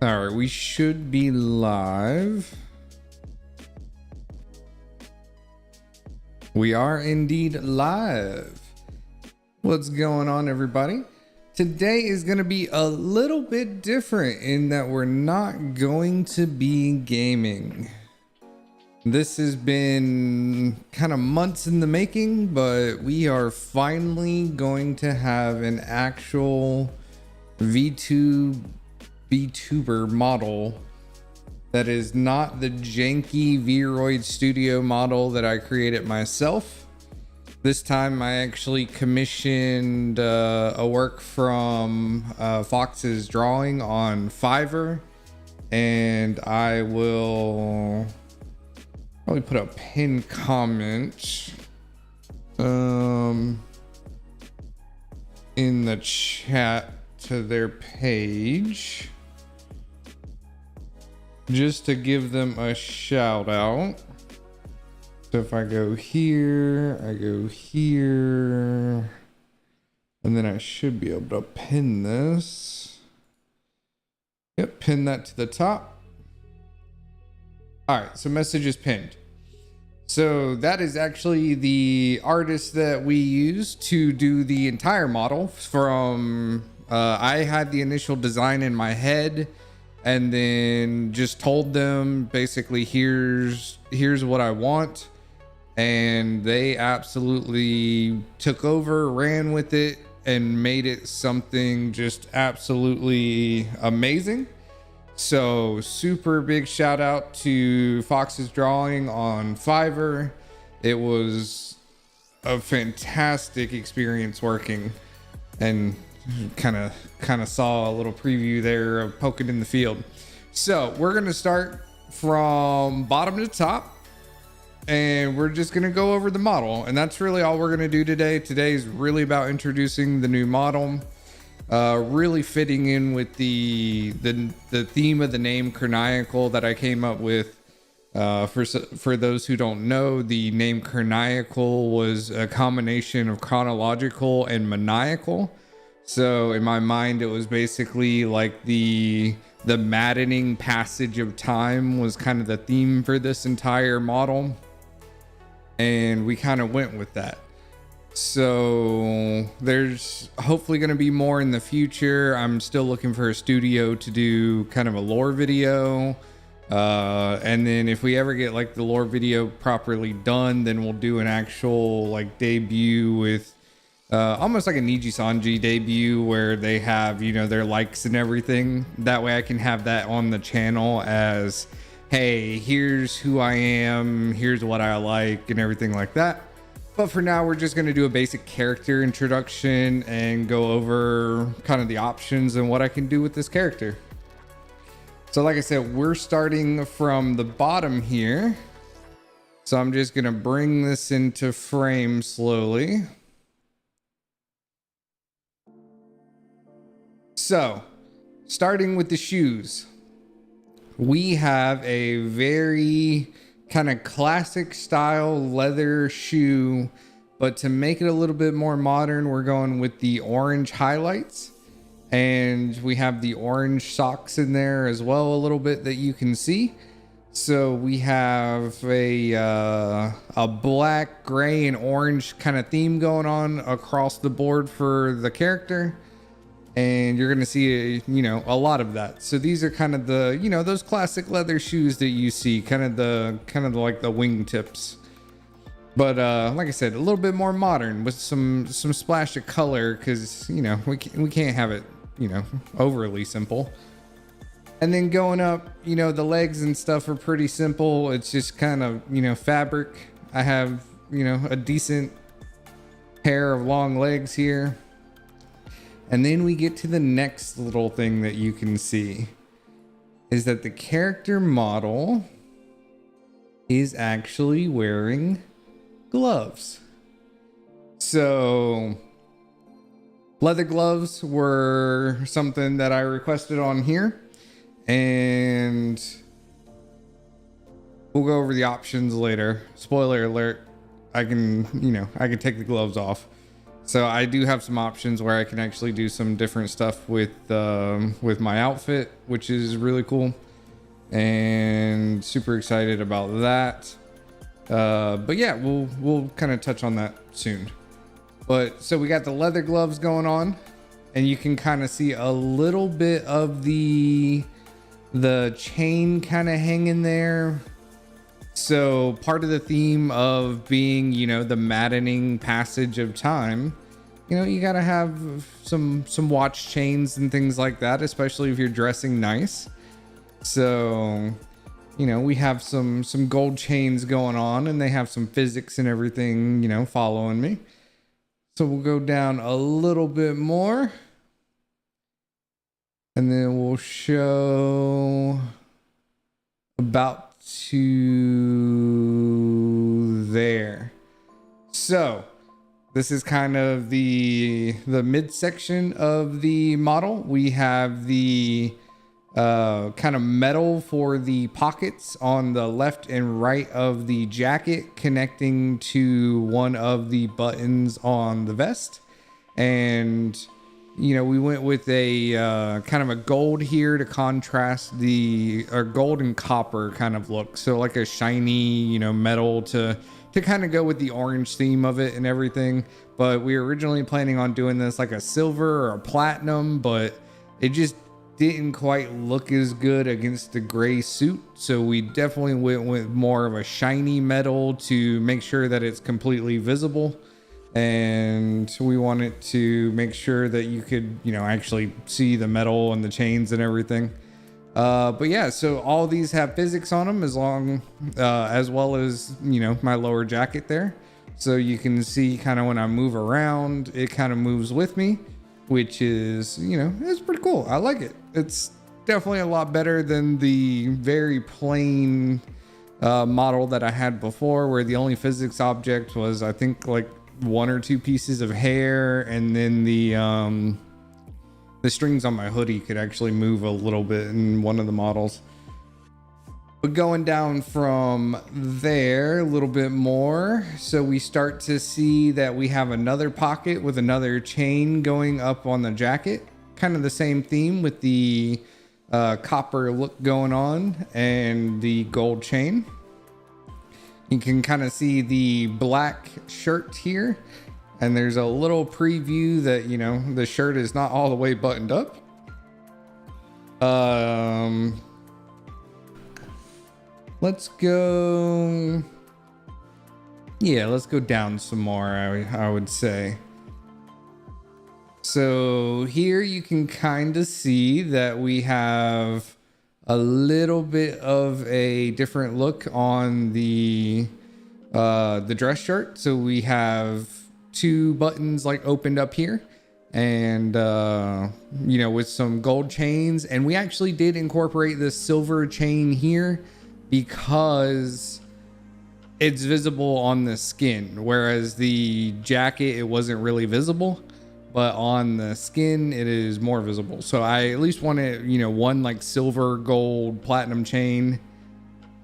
All right, we should be live. We are indeed live. What's going on, everybody? Today is going to be a little bit different in that we're not going to be gaming. This has been kind of months in the making, but we are finally going to have an actual vtuber model that is not the janky Vroid Studio model that I created myself. This time I actually commissioned a work from Fox's Drawing on Fiverr, and I will probably put a pinned comment in the chat to their page just to give them a shout out. So if I go here, I go here, and then I should be able to pin this. Yep, pin that to the top. All right, so message is pinned. So that is actually the artist that we used to do the entire model from, I had the initial design in my head and then just told them basically, here's what I want. And they absolutely took over, ran with it, and made it something just absolutely amazing. So super big shout out to Fox's Drawing on Fiverr. It was a fantastic experience working, and kind of saw a little preview there of poking in the field. So we're going to start from bottom to top, and we're just going to go over the model, and that's really all we're going to do today. Today is really about introducing the new model, really fitting in with the theme of the name Croniacal that I came up with. For those who don't know, the name Croniacal was a combination of chronological and maniacal. So in my mind, it was basically like the maddening passage of time was kind of the theme for this entire model. And we kind of went with that. So there's hopefully going to be more in the future. I'm still looking for a studio to do kind of a lore video. And then if we ever get like the lore video properly done, then we'll do an actual like debut with almost like a Niji Sanji debut where they have, you know, their likes and everything. That way I can have that on the channel as, hey, here's who I am, here's what I like, and everything like that. But for now, we're just going to do a basic character introduction and go over kind of the options and what I can do with this character. So like I said, we're starting from the bottom here. So I'm just going to bring this into frame slowly. So starting with the shoes, we have a very kind of classic style leather shoe, but to make it a little bit more modern, we're going with the orange highlights, and we have the orange socks in there as well a little bit that you can see. So we have a black, gray, and orange kind of theme going on across the board for the character. And you're going to see, you know, a lot of that. So these are kind of the, you know, those classic leather shoes that you see, kind of like the wingtips. But like I said, a little bit more modern with some splash of color, because, you know, we can't have it, you know, overly simple. And then going up, you know, the legs and stuff are pretty simple. It's just kind of, you know, fabric. I have, you know, a decent pair of long legs here. And then we get to the next little thing that you can see is that the character model is actually wearing gloves. So leather gloves were something that I requested on here, and we'll go over the options later. Spoiler alert, I can take the gloves off. So I do have some options where I can actually do some different stuff with my outfit, which is really cool, and super excited about that. But yeah, we'll kind of touch on that soon. But so we got the leather gloves going on, and you can kind of see a little bit of the chain kind of hanging there. So part of the theme of being, you know, the maddening passage of time, you know, you got to have some watch chains and things like that, especially if you're dressing nice. So, you know, we have some gold chains going on, and they have some physics and everything, you know, following me. So we'll go down a little bit more, and then we'll show about to there. So this is kind of the midsection of the model. We have the kind of metal for the pockets on the left and right of the jacket, connecting to one of the buttons on the vest. And you know, we went with a kind of a gold here to contrast the gold and copper kind of look. So like a shiny, you know, metal to kind of go with the orange theme of it and everything. But we were originally planning on doing this like a silver or a platinum, but it just didn't quite look as good against the gray suit. So we definitely went with more of a shiny metal to make sure that it's completely visible. And we wanted to make sure that you could, you know, actually see the metal and the chains and everything. But yeah, so all these have physics on them, as well as, you know, my lower jacket there. So you can see kind of when I move around, it kind of moves with me, which is, you know, it's pretty cool. I like it. It's definitely a lot better than the very plain model that I had before, where the only physics object was, I think, like one or two pieces of hair, and then the strings on my hoodie could actually move a little bit in one of the models. But going down from there a little bit more, so we start to see that we have another pocket with another chain going up on the jacket, kind of the same theme with the copper look going on and the gold chain. You can kind of see the black shirt here, and there's a little preview that, you know, the shirt is not all the way buttoned up. Let's go. Yeah, let's go down some more, I would say. So here you can kind of see that we have a little bit of a different look on the dress shirt. So we have two buttons like opened up here, and you know, with some gold chains. And we actually did incorporate this silver chain here because it's visible on the skin, whereas the jacket, it wasn't really visible. But on the skin, it is more visible. So I at least wanted, you know, one like silver, gold, platinum chain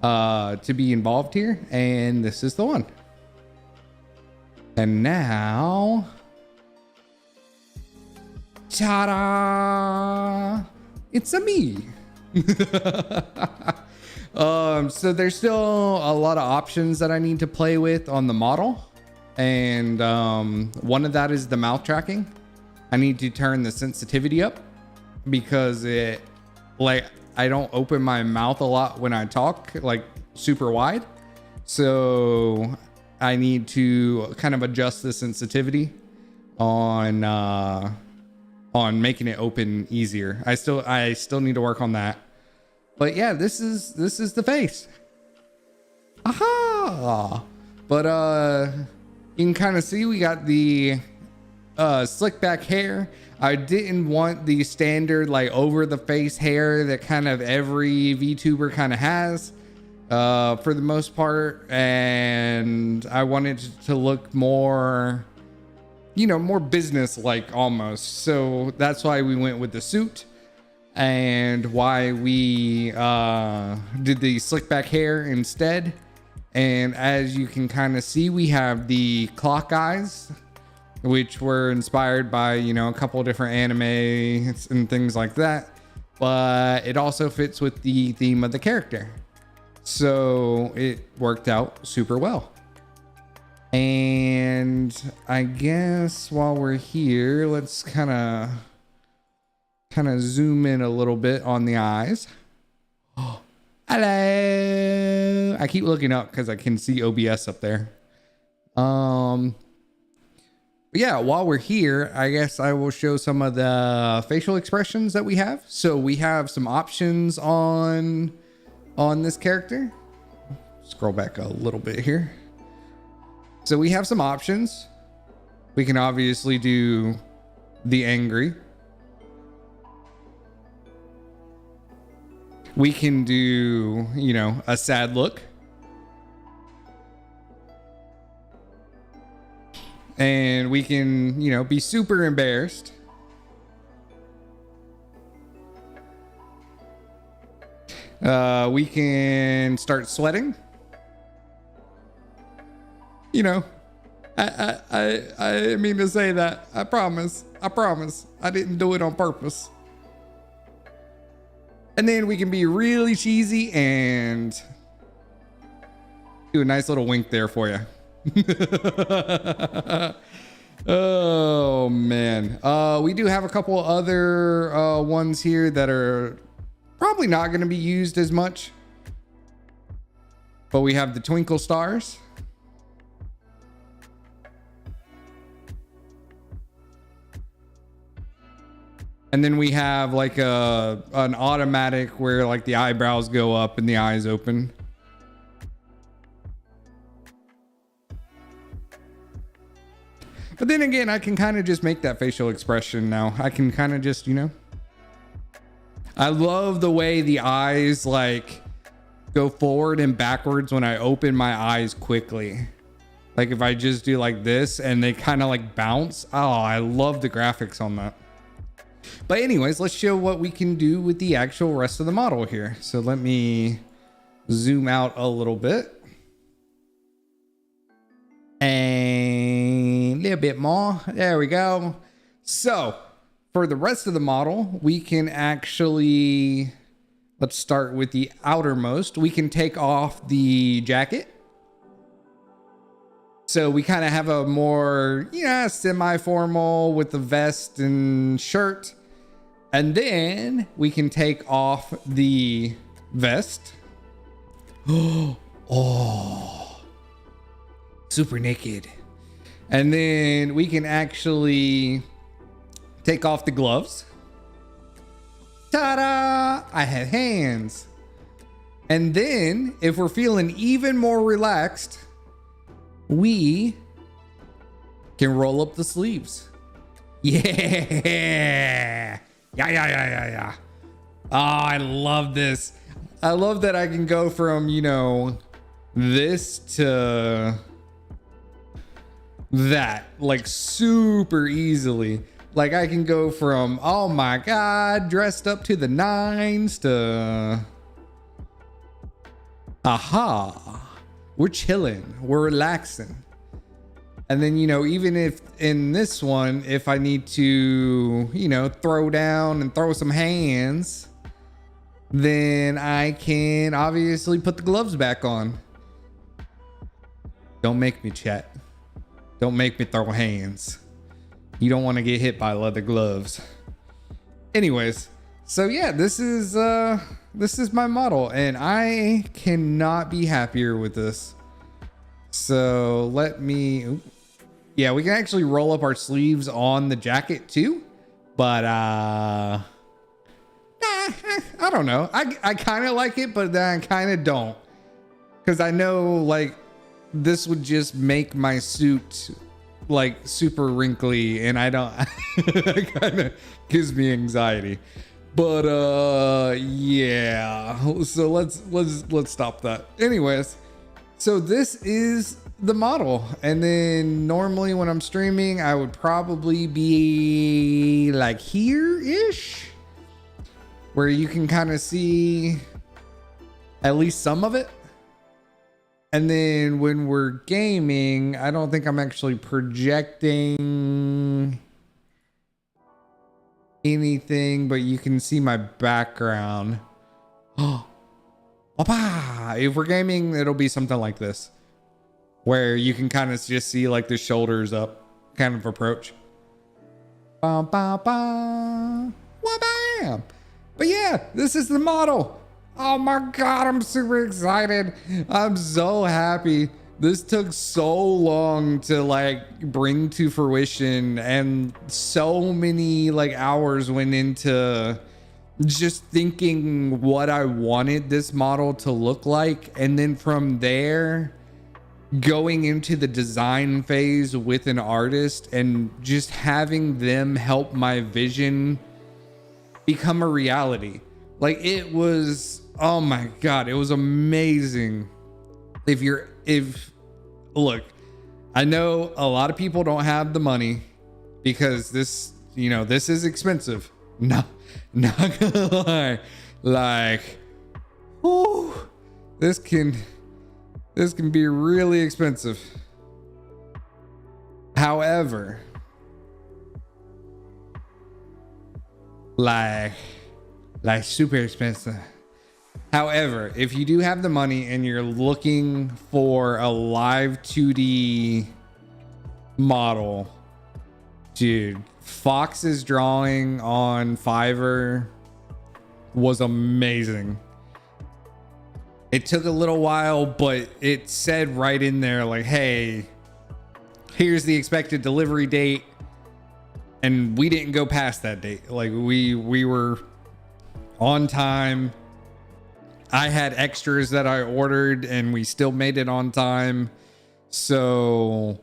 to be involved here. And this is the one. And now, ta-da! It's a me. So there's still a lot of options that I need to play with on the model. And one of that is the mouth tracking. I need to turn the sensitivity up because I don't open my mouth a lot when I talk, like super wide. So I need to kind of adjust the sensitivity on making it open easier. I still need to work on that. But yeah, this is the face. Aha! But you can kind of see we got the slick back hair. I didn't want the standard like over the face hair that kind of every VTuber kind of has for the most part, and I wanted to look more, you know, more business like almost. So that's why we went with the suit, and why we did the slick back hair instead. And as you can kind of see, we have the clock eyes, which were inspired by, you know, a couple of different anime and things like that. But it also fits with the theme of the character. So it worked out super well. And I guess while we're here, let's kind of zoom in a little bit on the eyes. Oh, hello. I keep looking up because I can see OBS up there. But yeah, while we're here, I guess I will show some of the facial expressions that we have. So we have some options on this character. Scroll back a little bit here. So we have some options. We can obviously do the angry. We can do, you know, a sad look. And we can, you know, be super embarrassed. We can start sweating. You know, I mean to say that. I promise. I didn't do it on purpose. And then we can be really cheesy and do a nice little wink there for you. Oh man. We do have a couple other ones here that are probably not going to be used as much. But we have the twinkle stars. And then we have like an automatic where like the eyebrows go up and the eyes open. But then again, I can kind of just make that facial expression now. I can kind of just, you know. I love the way the eyes like go forward and backwards when I open my eyes quickly. Like if I just do like this and they kind of like bounce. Oh, I love the graphics on that. But anyways, let's show what we can do with the actual rest of the model here. So let me zoom out a little bit. And a little bit more. There we go. So for the rest of the model, we can actually, let's start with the outermost. We can take off the jacket. So we kind of have a more, yeah, semi-formal with the vest and shirt. And then we can take off the vest. Oh, super naked. And then we can actually take off the gloves. Ta-da! I have hands. And then if we're feeling even more relaxed, we can roll up the sleeves. Yeah. Yeah. Oh, I love this. I love that I can go from, you know, this to that like super easily. Like I can go from, oh my God, dressed up to the nines to, aha. We're chilling, we're relaxing. And then, you know, even if in this one, if I need to, you know, throw down and throw some hands, then I can obviously put the gloves back on. Don't make me, chat. Don't make me throw hands. You don't want to get hit by leather gloves. Anyways, so yeah, this is my model and I cannot be happier with this. So let me, yeah, we can actually roll up our sleeves on the jacket too, but I don't know. I kind of like it, but then I kind of don't, because I know like this would just make my suit like super wrinkly, and I don't. It kind of gives me anxiety. But yeah. So let's stop that. Anyways, so this is the model, and then normally when I'm streaming, I would probably be like here-ish, where you can kind of see at least some of it. And then when we're gaming, I don't think I'm actually projecting anything, but you can see my background. Oh, if we're gaming, it'll be something like this, where you can kind of just see like the shoulders up kind of approach. Ba, ba, ba. Wha-bam. But yeah, this is the model. Oh my God, I'm super excited. I'm so happy. This took so long to like bring to fruition, and so many like hours went into just thinking what I wanted this model to look like. And then from there, going into the design phase with an artist and just having them help my vision become a reality. Like, it was, oh my God, it was amazing. Look, I know a lot of people don't have the money because this, this is expensive. No, not gonna lie. Like, oh, this can be really expensive. However, like super expensive. However, if you do have the money and you're looking for a Live2D model, dude, Fox's drawing on Fiverr was amazing. It took a little while, but it said right in there, like, hey, here's the expected delivery date. And we didn't go past that date. Like, we were on time. I had extras that I ordered and we still made it on time. So,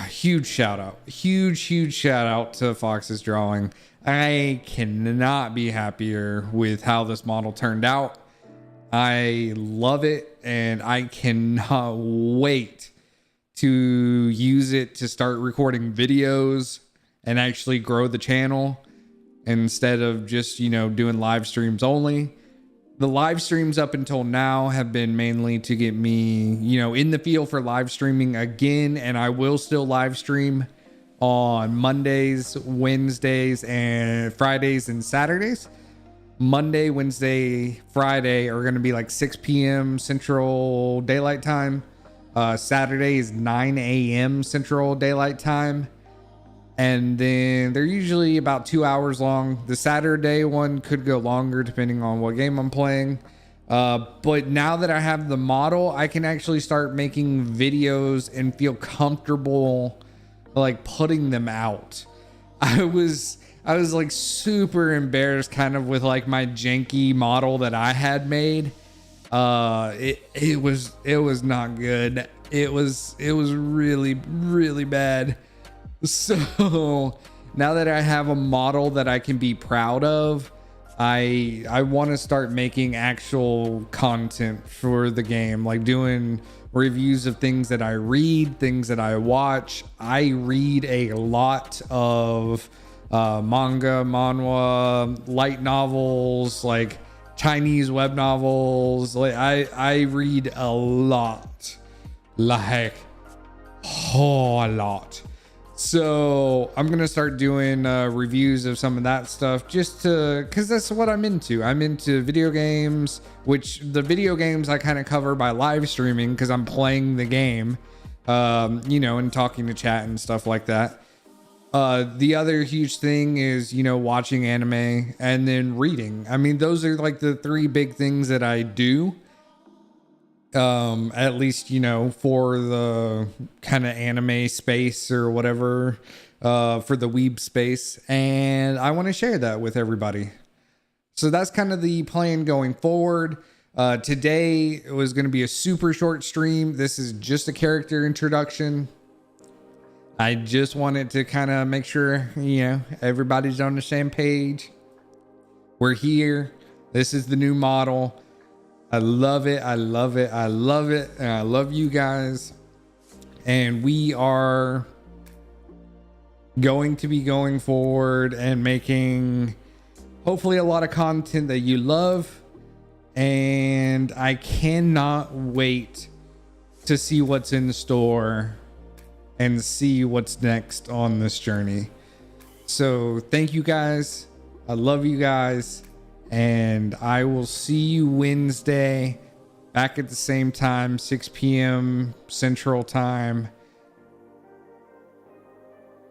huge shout out. Huge shout out to Fox's drawing. I cannot be happier with how this model turned out. I love it, and I cannot wait to use it to start recording videos and actually grow the channel instead of just, doing live streams only. The live streams up until now have been mainly to get me, in the field for live streaming again. And I will still live stream on Mondays, Wednesdays, and Fridays and Saturdays. Monday, Wednesday, Friday are going to be like 6 p.m. Central Daylight Time. Saturday is 9 a.m. Central Daylight Time. And then they're usually about 2 hours long. The Saturday one could go longer depending on what game I'm playing. But now that I have the model, I can actually start making videos and feel comfortable like putting them out. I was like super embarrassed kind of with like my janky model that I had made. It was not good. It was really, really bad. So now that I have a model that I can be proud of, I want to start making actual content for the game, like doing reviews of things that I read, things that I watch. I read a lot of manga, manhwa, light novels, like Chinese web novels. Like I read a lot, like a lot. So I'm gonna start doing reviews of some of that stuff, just because that's what I'm into. I'm into video games, which the video games I kind of cover by live streaming because I'm playing the game, and talking to chat and stuff like that. The other huge thing is, watching anime and then reading. I mean, those are like the three big things that I do. At least, for the kind of anime space or whatever, for the weeb space. And I want to share that with everybody. So that's kind of the plan going forward. Today it was going to be a super short stream. This is just a character introduction. I just wanted to kind of make sure, everybody's on the same page. We're here. This is the new model. I love it. I love it. I love it. And I love you guys. And we are going to be going forward and making hopefully a lot of content that you love. And I cannot wait to see what's in the store and see what's next on this journey. So thank you guys. I love you guys. And I will see you Wednesday back at the same time, 6 p.m. Central Time.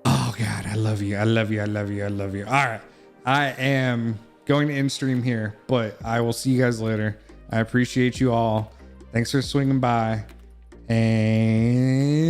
Oh God, I love you. I love you. I love you. I love you. All right. I am going to end stream here, but I will see you guys later. I appreciate you all. Thanks for swinging by. And